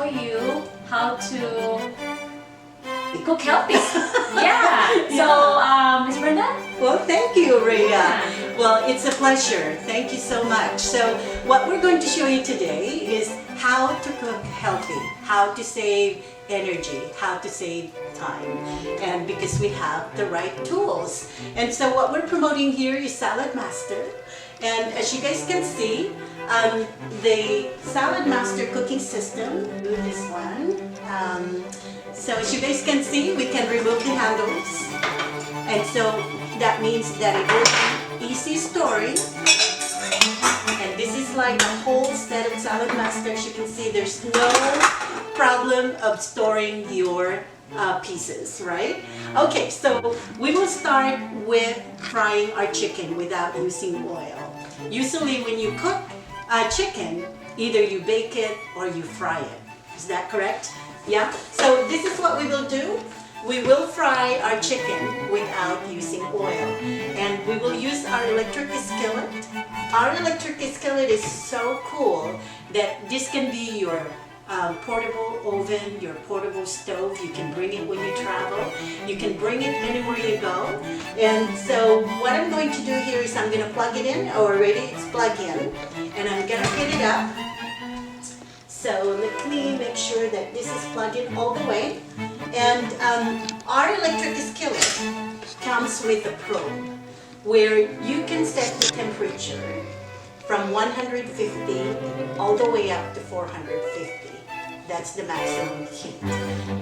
you how to cook healthy. Yeah. So, Miss Brenda? Well, thank you, Rhea. Yeah. Well, it's a pleasure. Thank you so much. So, what we're going to show you today is how to cook healthy, how to save energy, how to save time, and because we have the right tools. And so what we're promoting here is Salad Master. And as you guys can see, the Salad Master cooking system, do this one. So as you guys can see, we can remove the handles. And so that means that it will be easy storing. And this is like a whole set of Salad Master. As you can see, there's no problem of storing your pieces, right? Okay, so we will start with frying our chicken without using oil. Usually when you cook chicken, either you bake it or you fry it. Is that correct? Yeah? So this is what we will do. We will fry our chicken without using oil. And we will use our electric skillet. Our electric skillet is so cool that this can be your portable oven, your portable stove. You can bring it when you travel. You can bring it anywhere you go. And so what I'm going to do here is I'm going to plug it in. Already it's plugged in. And I'm going to heat it up. So let me make sure that this is plugged in all the way. And our electric skillet comes with a probe where you can set the temperature from 150 all the way up to 450. That's the maximum heat.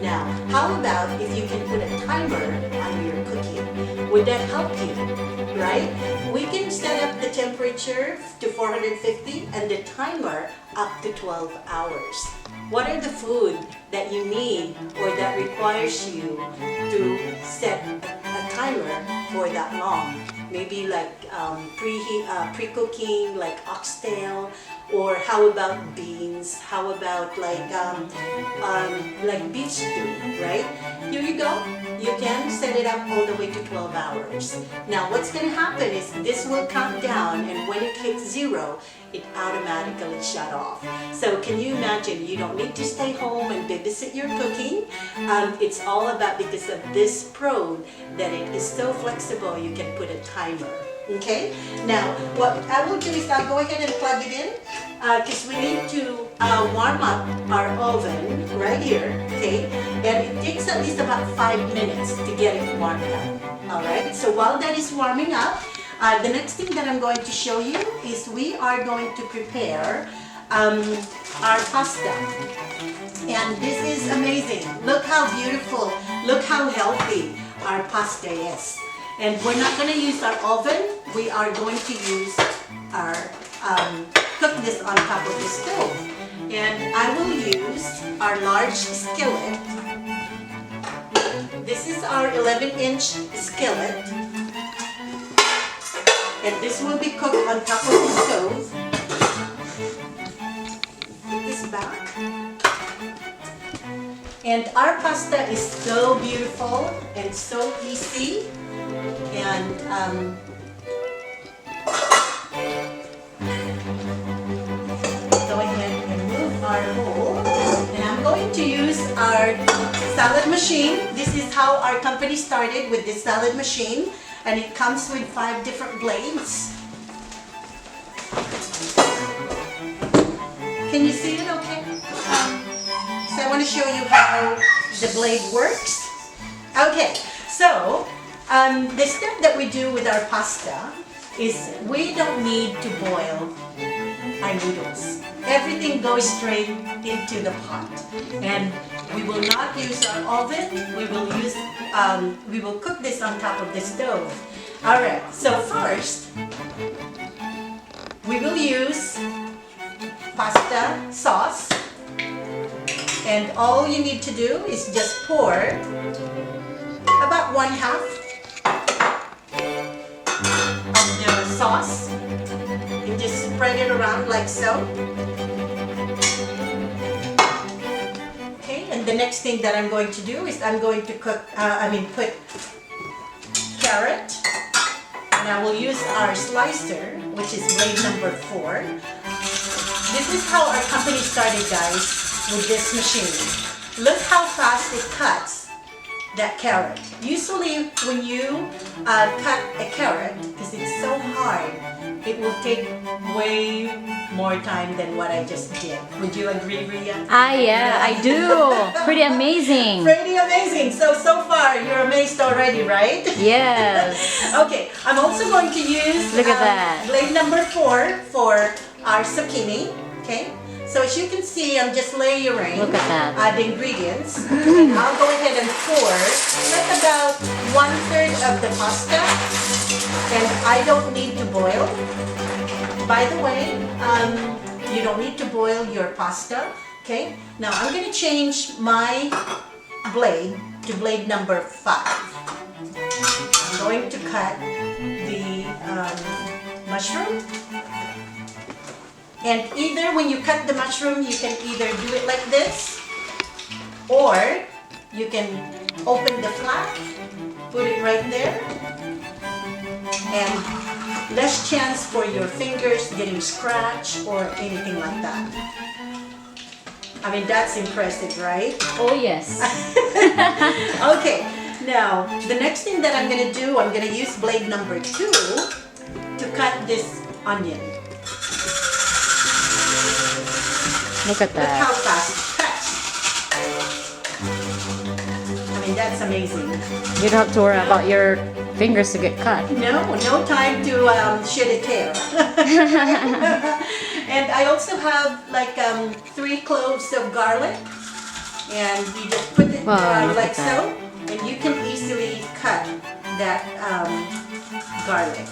Now, how about if you can put a timer on your cooking? Would that help you, right? We can set up the temperature to 450 and the timer up to 12 hours. What are the food that you need or that requires you to set a timer for that long? Maybe like pre-cooking, like oxtail, or how about beans? How about like beef stew, right? Here you go. You can set it up all the way to 12 hours. Now what's going to happen is this will count down, and when it hits 0, it automatically shut off. So can you imagine, you don't need to stay home and babysit your cooking. It's all about, because of this probe, that it is so flexible, you can put a timer. Okay, now what I will do is I'll go ahead and plug it in because we need to warm up our oven right here, okay, and it takes at least about 5 minutes to get it warmed up. Alright, so while that is warming up, the next thing that I'm going to show you is we are going to prepare our pasta. And this is amazing. Look how beautiful, look how healthy our pasta is. And we're not going to use our oven. We are going to use our, cook this on top of the stove. And I will use our large skillet. This is our 11-inch skillet. And this will be cooked on top of the stove. Put this back. And our pasta is so beautiful and so easy. And go ahead and move our bowl. And I'm going to use our salad machine. This is how our company started, with this salad machine. And it comes with 5 different blades. Can you see it okay? So I want to show you how the blade works. Okay, so the step that we do with our pasta is we don't need to boil our noodles. Everything goes straight into the pot. And we will not use our oven. We will cook this on top of the stove. Alright, so first, we will use pasta sauce. And all you need to do is just pour about 1/2 of the sauce. You just spread it around like so. Okay, and the next thing that I'm going to do is I'm going to put carrot. And I will use our slicer, which is blade number 4. This is how our company started, guys. with this machine. Look how fast it cuts that carrot. Usually when you cut a carrot, because it's so hard, it will take way more time than what I just did. Would you agree, Ria? Yeah, I do. Pretty amazing. Pretty amazing. So far, you're amazed already, right? Yes. Okay, I'm also going to use Look at that. blade number 4 for our zucchini. Okay, so as you can see, I'm just layering Look at that. the ingredients. And I'll go ahead and pour like about 1/3 of the pasta. And I don't need to boil. By the way, you don't need to boil your pasta. Okay, now I'm going to change my blade to blade number 5. I'm going to cut the mushroom. And either when you cut the mushroom, you can either do it like this, or you can open the flap, put it right there, and less chance for your fingers getting scratched or anything like that. I mean, that's impressive, right? Oh yes. Okay, now the next thing that I'm going to do, I'm going to use blade number 2 to cut this onion. Look at Look how that. fast it cuts. I mean, that's amazing. You don't have to worry about your fingers to get cut. No time to shed a tear. And I also have like 3 cloves of garlic, and you just put it Wow, look like at that. so, and you can easily cut that garlic.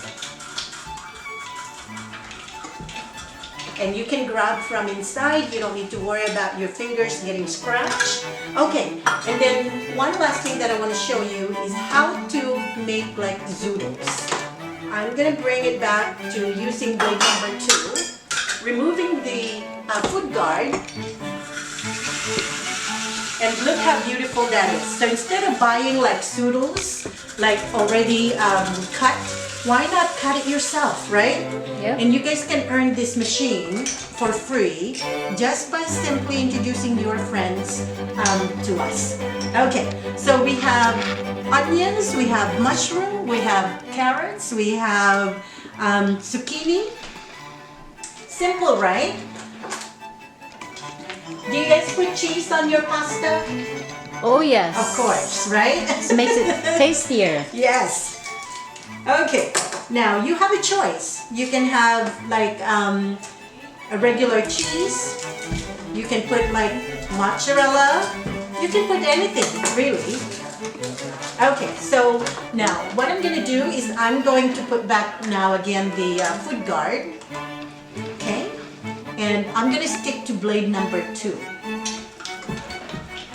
And you can grab from inside. You don't need to worry about your fingers getting scratched. Okay, and then one last thing that I want to show you is how to make like zoodles. I'm going to bring it back to using blade number 2, removing the food guard. And look how beautiful that is. So instead of buying like zoodles, like already cut, why not cut it yourself, right? Yep. And you guys can earn this machine for free just by simply introducing your friends to us. Okay, so we have onions, we have mushroom, we have carrots, we have zucchini. Simple, right? Do you guys put cheese on your pasta? Oh yes. Of course, right? It makes it tastier. Yes. Okay, now you have a choice. You can have like a regular cheese. You can put like mozzarella. You can put anything, really. Okay, so now what I'm going to do is I'm going to put back now again the food guard. Okay, and I'm going to stick to blade number 2.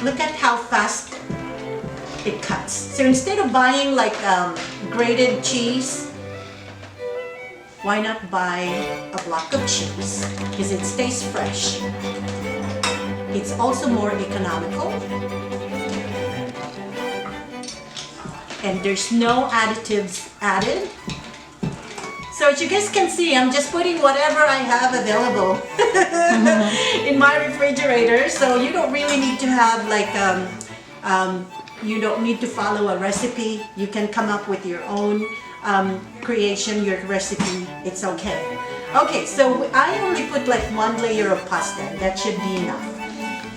Look at how fast it cuts. So instead of buying like grated cheese, why not buy a block of cheese? Because it stays fresh. It's also more economical. And there's no additives added. So as you guys can see, I'm just putting whatever I have available in my refrigerator. So you don't really need to have like you don't need to follow a recipe. You can come up with your own creation, your recipe. It's okay. Okay, so I only put like 1 layer of pasta. That should be enough.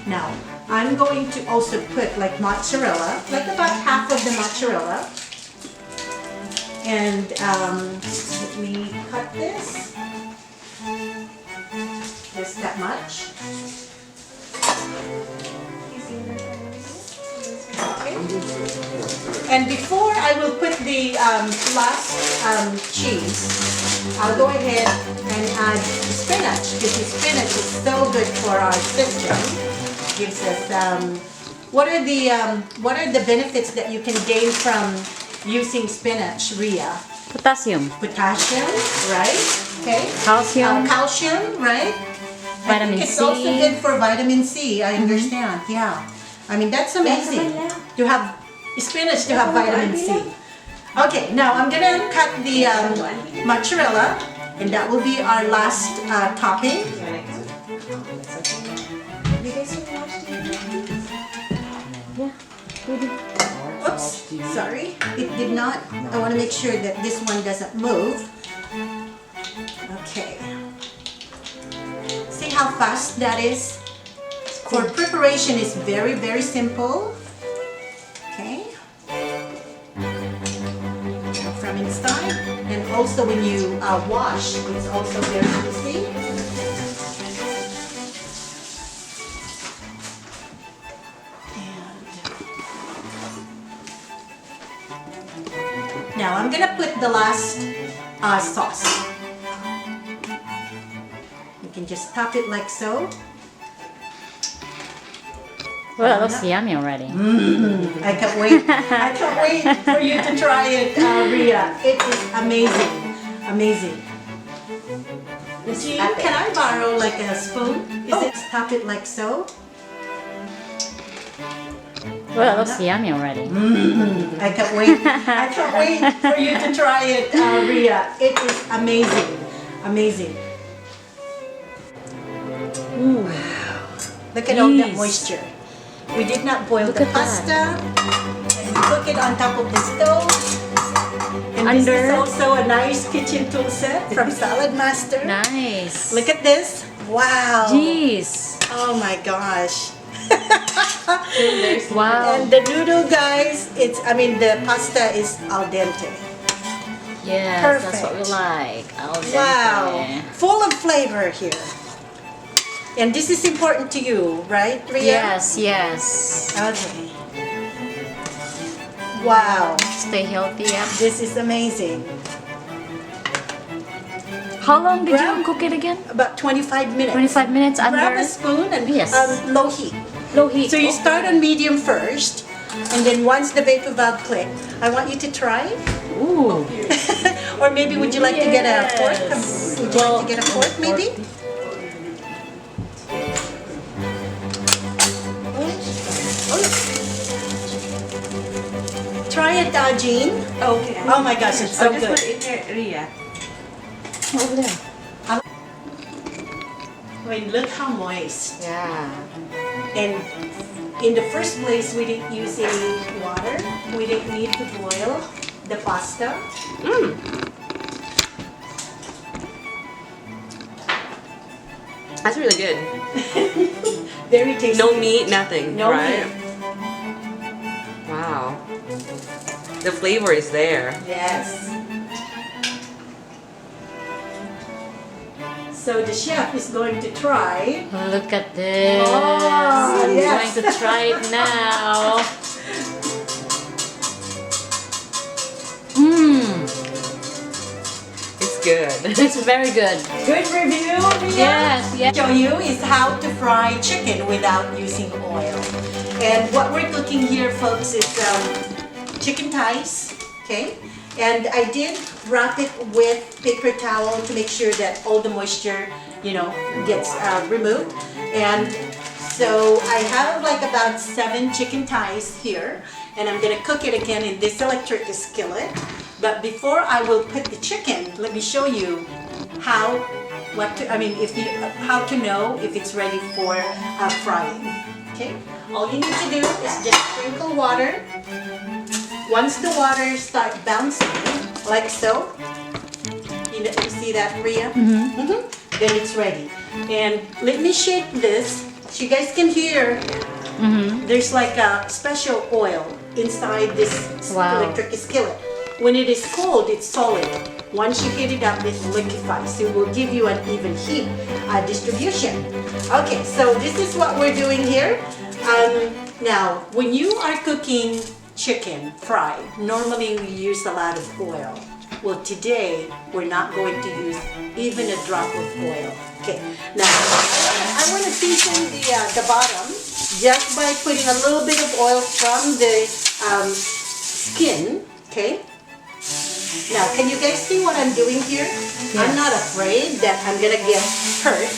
Now, I'm going to also put like mozzarella, like about half of the mozzarella. And let me cut this. Just that much. Okay. And before I will put the last cheese, I'll go ahead and add spinach, because the spinach is so good for our system. Gives us what are the benefits that you can gain from using spinach, Ria? Potassium. Potassium, right? Okay. Calcium. Calcium, right? Vitamin I think it's C. also good for vitamin C. I understand. Yeah. I mean, that's amazing to have spinach to have vitamin C. Okay, now I'm gonna cut the mozzarella, and that will be our last topping. Oops, sorry. It did not. I want to make sure that this one doesn't move. Okay. See how fast that is? For preparation is very, very simple. Okay. From inside. And also when you wash, it's also very easy. Now I'm gonna put the last sauce. You can just top it like so. Well, it looks yummy already. I can't wait. I can't wait for you to try it, Rhea. It is amazing. Amazing. Jean, can I borrow like a spoon? Is it top it like so? Well, it looks yummy already. I can't wait. I can't wait for you to try it, Rhea. It is amazing. Amazing. Look at all that moisture. We did not boil the pasta. And we cook it on top of the stove. And this is also a nice kitchen tool set from Salad Master. Nice. Look at this. Wow. Jeez. Oh my gosh. Wow. And the noodle, guys, the pasta is al dente. Yes, Perfect. that's what we like. Al dente. Wow. Full of flavor here. And this is important to you, right, Rhea? Yes, yes. Okay. Wow. Stay healthy, yeah. This is amazing. How long did you cook it again? About 25 minutes. 25 minutes under Grab a spoon and low heat. low heat. So you start on medium first, and then once the vapor valve clicks, I want you to try. Ooh. Or maybe would you like to get a fork? Would you like to get a fork maybe? Try it, Jean. Okay. Oh my gosh, it's so Just good. put it in there, Rhea. Over there. I mean, look how moist. Yeah. And in the first place, we didn't use any water. We didn't need to boil the pasta. That's really good. Very tasty. No meat, nothing, No right? meat. Wow. The flavor is there. Yes. So the chef is going to try. Look at this. Oh, I'm yes. going to try it now. It's good. It's very good. Good review, Rhea. Yes, yes. Show you is how to fry chicken without using oil. And what we're cooking here, folks, is chicken thighs. Okay. And I did wrap it with paper towel to make sure that all the moisture, gets removed. And so I have like about 7 chicken thighs here, and I'm gonna cook it again in this electric skillet. But before I will put the chicken, let me show you how to know if it's ready for frying. Okay. All you need to do is just sprinkle water. Once the water starts bouncing, like so, you see that, Rhea? Then it's ready. And let me shake this so you guys can hear. There's like a special oil inside this electric skillet. When it is cold, it's solid. Once you heat it up, it liquefies. It will give you an even heat distribution. Okay, so this is what we're doing here. Now, when you are cooking chicken fried, normally we use a lot of oil. Well, today we're not going to use even a drop of oil. Okay, now I want to season the bottom just by putting a little bit of oil from the skin. Okay. Now, can you guys see what I'm doing here? Yes. I'm not afraid that I'm gonna get hurt.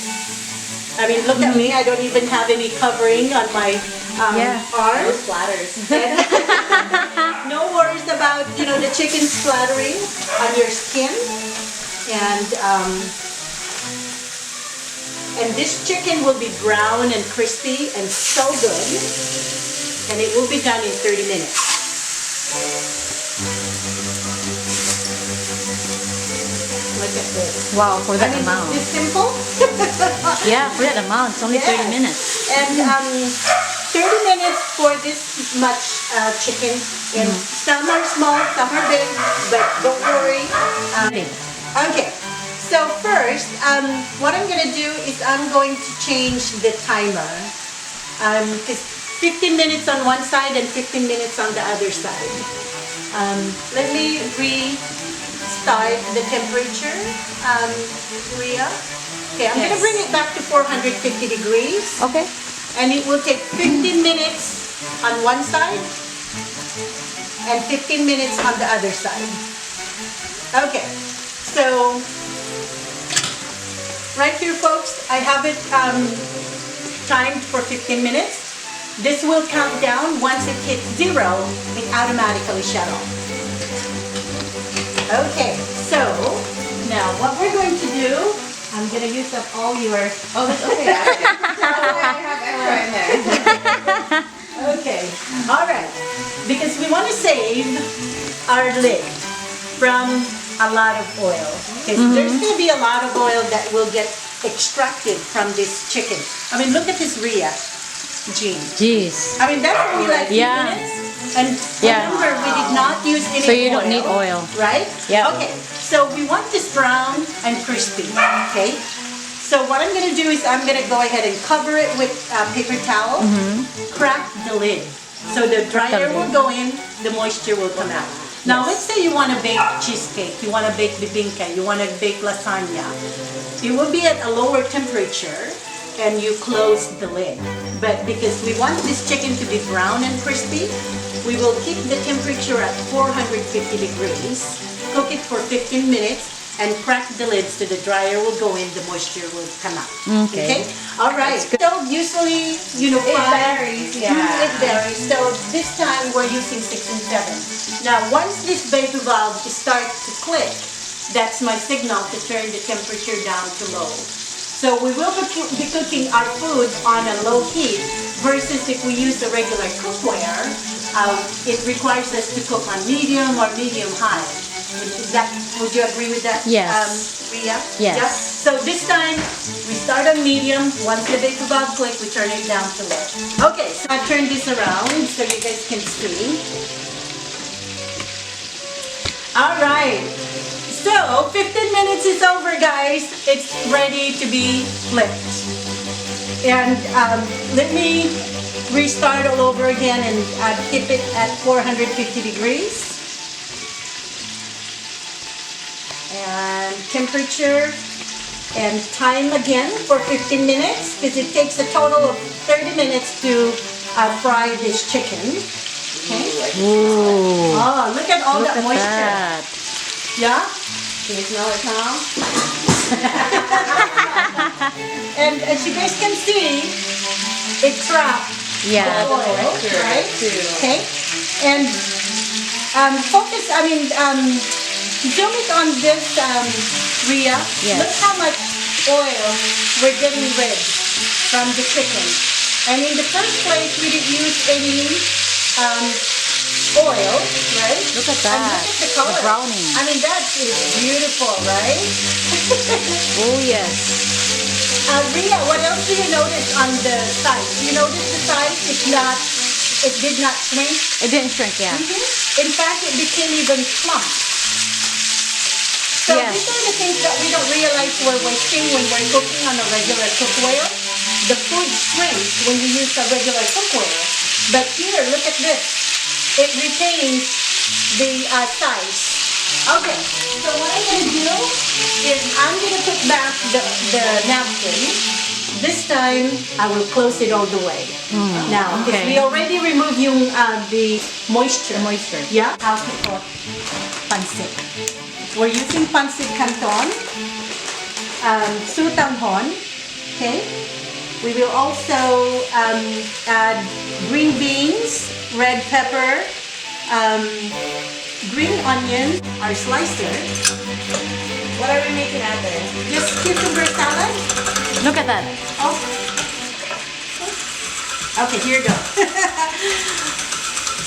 I mean, look at me. I don't even have any covering on my arms. No splatters. No worries about the chicken splattering on your skin, And this chicken will be brown and crispy and so good. And it will be done in 30 minutes. Look at this. Wow, for that amount. It's simple. Yeah, for that amount, it's only 30 Yes. minutes. And 30 minutes for this much chicken. And some are small, some are big, but don't worry. Okay, so first, what I'm gonna do is I'm going to change the timer. Because 15 minutes on one side and 15 minutes on the other side. Let me restart the temperature, Rhea. Okay, I'm gonna Yes. bring it back to 450 degrees. Okay. And it will take 15 minutes on one side and 15 minutes on the other side. Okay, so right here, folks, I have it timed for 15 minutes. This will count down. Once it hits 0, it automatically shut off. Okay, so now what we're going to do, I'm going to use up all your... Oh, that's okay. I have extra in there. Okay, all right. Because we want to save our lid from a lot of oil. Okay, so there's going to be a lot of oil that will get extracted from this chicken. I mean, look at this Rhea. Jean. Jeez. I mean, that's only like 2 Yeah. minutes. And Yeah. remember, we did not use any oil. So you don't need oil. Right? Yeah. Okay, so we want this brown and crispy. Okay? So what I'm going to do is I'm going to go ahead and cover it with paper towel. Crack the lid. So the dryer will go in, the moisture will come out. Now, let's say you want to bake cheesecake, you want to bake bibingka, you want to bake lasagna. It will be at a lower temperature and you close the lid. But because we want this chicken to be brown and crispy, we will keep the temperature at 450 degrees, cook it for 15 minutes, and crack the lid so the dryer will go in, the moisture will come out. Okay? All right. So usually, you know, It varies, yeah. It varies. So this time we're using 6 and 7. Now, once this baby valve starts to click, that's my signal to turn the temperature down to low. So we will be cooking our food on a low heat versus if we use the regular cookware, it requires us to cook on medium or medium-high. Would you agree with that? Yes. Rhea? Yes. Yeah? So this time, we start on medium. Once the baby valve click, we turn it down to low. Okay, so I turn this around so you guys can see. All right. So, 15 minutes is over, guys. It's ready to be flipped. And let me restart all over again and keep it at 450 degrees. And temperature and time again for 15 minutes because it takes a total of 30 minutes to fry this chicken. Okay. Ooh. Oh, look at all Look that at moisture. that. Yeah? Can you smell it, Tom? And as you guys can see, it trapped Yeah. the oil, moisture, right? too. Okay. And focus, zoom it on this, Rhea. Yes. Look how much oil we're getting rid from the chicken. And in the first place, we didn't use any oil, right? Look at And that. look at the color. The browning. I mean, that is beautiful, right? Oh, yes. Rhea, what else do you notice on the sides? You notice the sides? It did not shrink. It didn't shrink, yeah. In fact, it became even plump. So Yes. these are the things that we don't realize we're wasting when we're cooking on a regular cookware. The food shrinks when you use a regular cookware. But here, look at this. It retains the size. Okay, so what I'm going to do is I'm going to put back the napkin. This time, I will close it all the way. Now, because okay. we already removed the moisture. Moisture. Yeah? How to cook pancit. We're using pancit canton, sutanghon, okay? We will also add green beans, red pepper, green onion, our slicer. What are we making out there? Just cucumber salad. Look at that. Oh. Okay, here you go.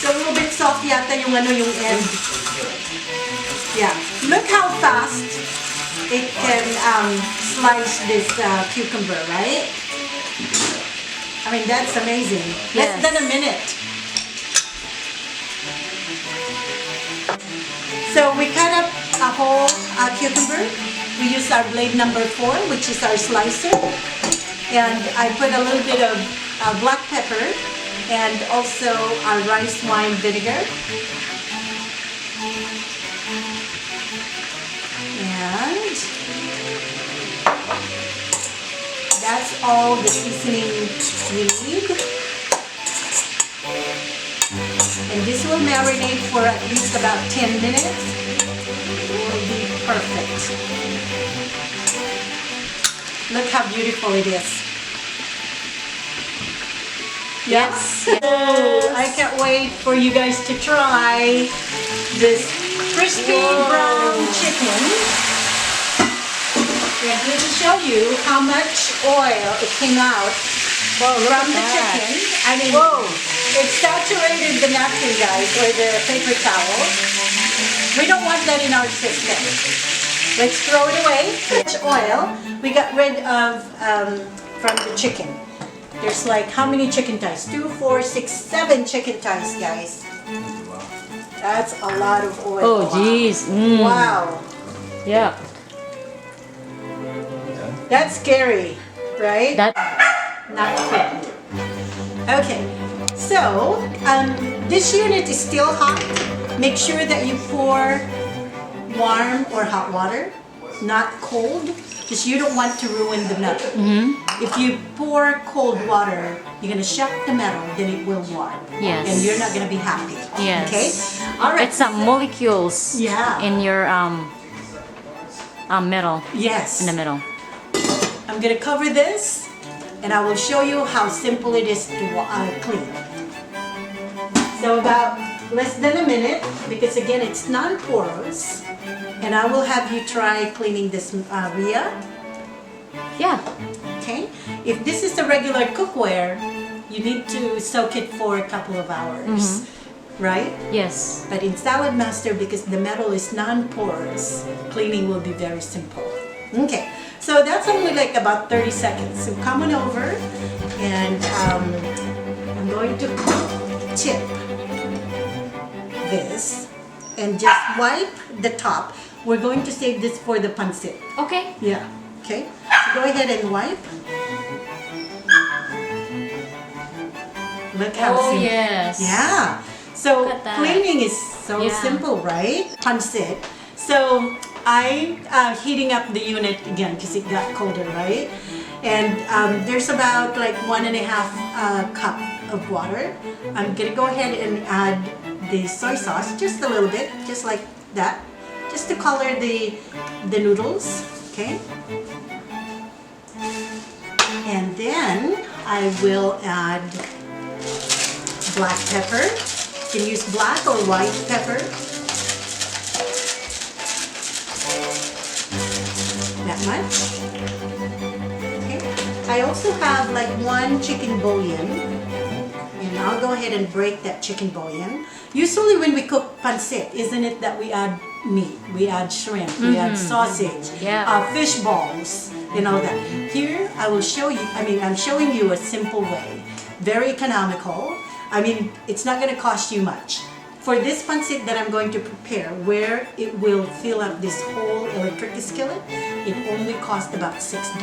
So a little bit soft yata yung yung end. Yeah. Look how fast it can slice this cucumber, right? I mean, that's amazing. Less Yes. than a minute. So we cut up a whole cucumber. We use our blade number 4, which is our slicer. And I put a little bit of black pepper and also our rice wine vinegar. And that's all the seasoning we need. And this will marinate for at least about 10 minutes. It will be perfect. Look how beautiful it is. Yes. So I can't wait for you guys to try this crispy brown chicken. And let me show you how much oil it came out from the chicken. I mean, it saturated the napkin, guys, or the paper towel. We don't want that in our system. Let's throw it away. Much oil we got rid of from the chicken. There's like how many chicken thighs? 2, 4, 6, 7 chicken thighs, guys. That's a lot of oil. Oh, jeez. Mm. Wow. Yeah. That's scary, right? That. Not quick. Okay. So, this unit is still hot. Make sure that you pour warm or hot water, not cold, because you don't want to ruin the metal. If you pour cold water, you're gonna shock the metal, then it will warm. Yes. And you're not gonna be happy. Yes. Okay. All right. It's some molecules. Yeah. In your middle. Yes. In the middle. I'm gonna cover this, and I will show you how simple it is to clean. So about less than a minute, because again it's non-porous, and I will have you try cleaning this Ria. Yeah. Okay. If this is a regular cookware, you need to soak it for a couple of hours, right? Yes. But in Salad Master, because the metal is non-porous, cleaning will be very simple. Okay. So that's only like about 30 seconds. So come on over, and I'm going to tip this and just wipe the top. We're going to save this for the pancit. Okay. Yeah. Okay. So go ahead and wipe. Look how Oh, simple. yes. Yeah. So Look at that. cleaning is so Yeah. simple, right? Pancit. So I heating up the unit again because it got colder, right? And there's about like 1.5 cup of water. I'm gonna go ahead and add the soy sauce, just a little bit, just like that, just to color the noodles. Okay. And then I will add black pepper. You can use black or white pepper. That much. Okay. I also have like 1 chicken bouillon, and I'll go ahead and break that chicken bouillon. Usually when we cook pancit, isn't it that we add meat, we add shrimp, we add sausage, fish balls, and all that. Here, I will show you, I'm showing you a simple way, very economical. I mean, it's not going to cost you much. For this pancit that I'm going to prepare, where it will fill up this whole electric skillet, it only cost about $6.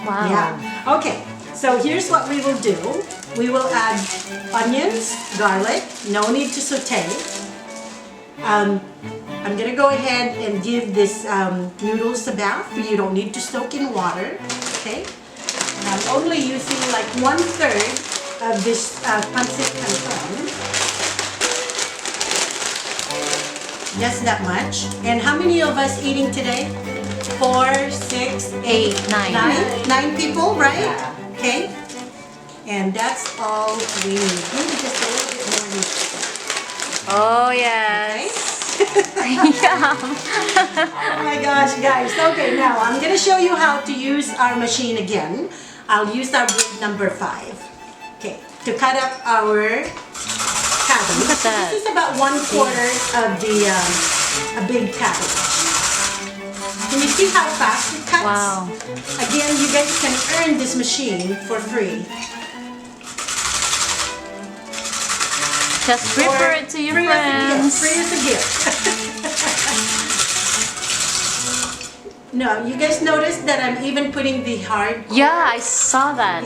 Wow. Yeah. Okay, so here's what we will do. We will add onions, garlic, no need to saute. I'm gonna go ahead and give this noodles a bath. You don't need to soak in water, okay? I'm only using like 1/3 of this pancit canton. Just that much. And how many of us eating today? 4, 6, 8, 9. 9 people, right? Okay. And that's all we need. Maybe just a little bit more meat. Oh, yes. Yeah. Oh my gosh, guys. Okay, now I'm gonna show you how to use our machine again. I'll use our blade number 5. Okay, to cut up our cabbage. Look at that. This is about 1/4 of the a big cabbage. Can you see how fast it cuts? Wow. Again, you guys can earn this machine for free. Just refer it to your Free as a gift. friends. Free as a gift. No, you guys noticed that I'm even putting the hard core? Yeah, I saw that.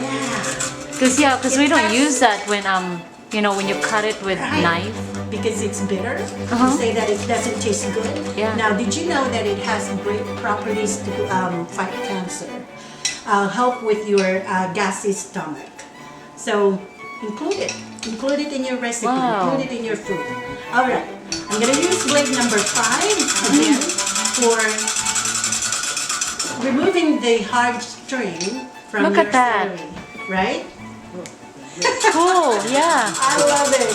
Yeah. Cause we don't use that when when you cut it with Right. knife. Because it's bitter. Uh-huh. You say that it doesn't taste good. Yeah. Now, did you know that it has great properties to fight cancer? Help with your gassy stomach. So, include it. Include it in your recipe. Wow. Include it in your food. All right. I'm going to use blade number 5 again for removing the hard string from Look your at that. celery. Right? Cool. Yeah. I love it.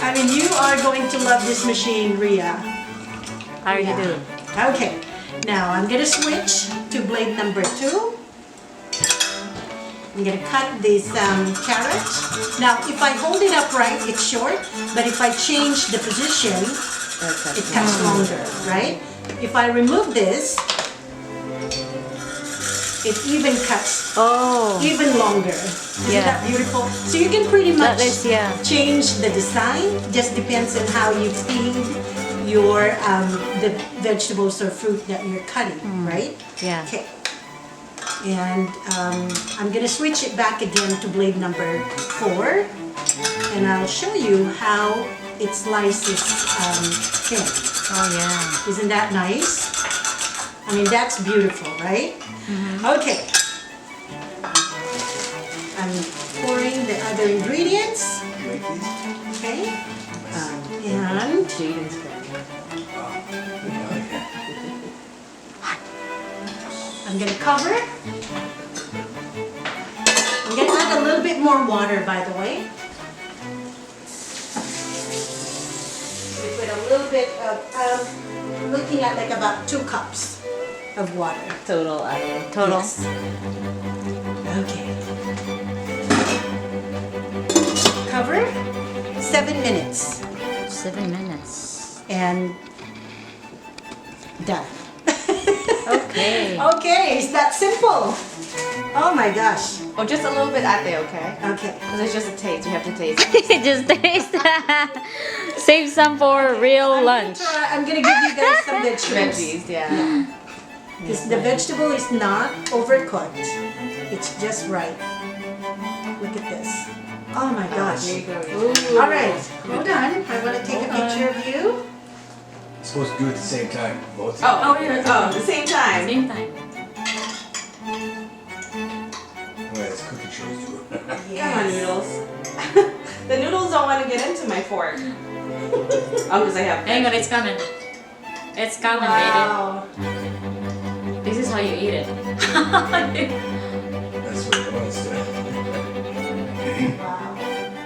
I mean, you are going to love this machine, Ria. I already Yeah. do. Okay, now I'm gonna switch to blade number 2. I'm gonna cut this carrot. Now, if I hold it upright, it's short, but if I change the position, it cuts longer, right? If I remove this, it even cuts Oh. even longer. Isn't Yeah. that beautiful? So you can pretty much That is, yeah. change the design. Just depends on how you feed your the vegetables or fruit that you're cutting, right? Yeah. Okay. And I'm gonna switch it back again to blade number 4, and I'll show you how it slices thin. Oh yeah. Isn't that nice? I mean, that's beautiful, right? Okay. I'm pouring the other ingredients. Okay. And I'm gonna cover. I'm gonna add a little bit more water, by the way. We put a little bit of, looking at like about 2 cups of water. Total. Total. Yes. Okay. Cover 7 minutes 7 minutes. and done. Okay. Okay, it's that simple. Oh my gosh. Oh, just a little bit ate, okay? Okay. Because it's just a taste. You have to taste. Just taste. Save some for real lunch. I'm gonna give you guys some vegetables. Veggies, yeah. Because the vegetable is not overcooked. It's just right. Look at this. Oh my gosh. Here you go. All right, hold on. I want to take a picture of you. Supposed to do it at the same time, both. Oh, at the same time. Same time. Well, it's cooking shows too. Come on, noodles. The noodles don't want to get into my fork. Oh, because I have. Hang on, it's coming. It's coming, Wow. baby. This is how you eat it. That's what it wants to. Wow.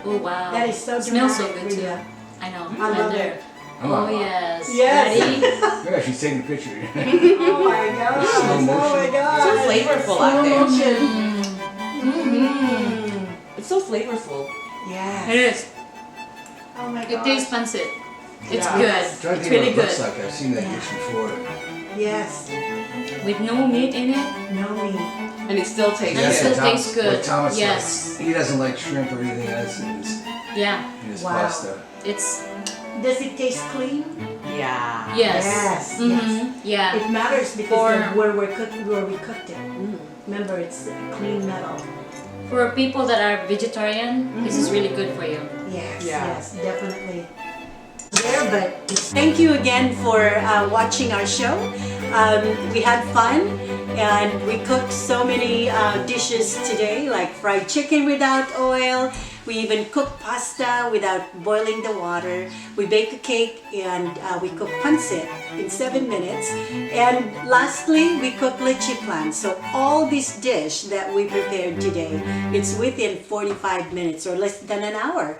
Oh wow. That is so Smells so dramatic, good too. Rita. I know. I love Blender. it. Oh yes. Yes. Ready? Yeah, she's taking a picture. Oh my gosh. Slow motion. Oh my gosh. So flavorful Slow out there. motion. Mm. It's so flavorful. Yes. It is. Oh my It gosh. tastes pancit. It's Yeah. good. I'm trying to It's think really what it looks good. like. I've seen that dish before. Yes. With no meat in it. No meat. And it still tastes And it Yes, still good. Tom- tastes good. What Thomas Yes. likes. He doesn't like shrimp or anything else Yeah. in his Wow. pasta. It's Does it taste clean? Yeah. yes. Yes. Mhm. Yeah. It matters because For- of where we cooked it. Remember, it's clean metal. For people that are vegetarian, this is really good for you. Yes. Yeah. Yes, definitely. There, but thank you again for watching our show. We had fun, and we cooked so many dishes today, like fried chicken without oil. We even cooked pasta without boiling the water. We baked a cake, and we cooked pancit in 7 minutes. And lastly, we cooked leche plan. So all this dish that we prepared today, it's within 45 minutes or less than an hour.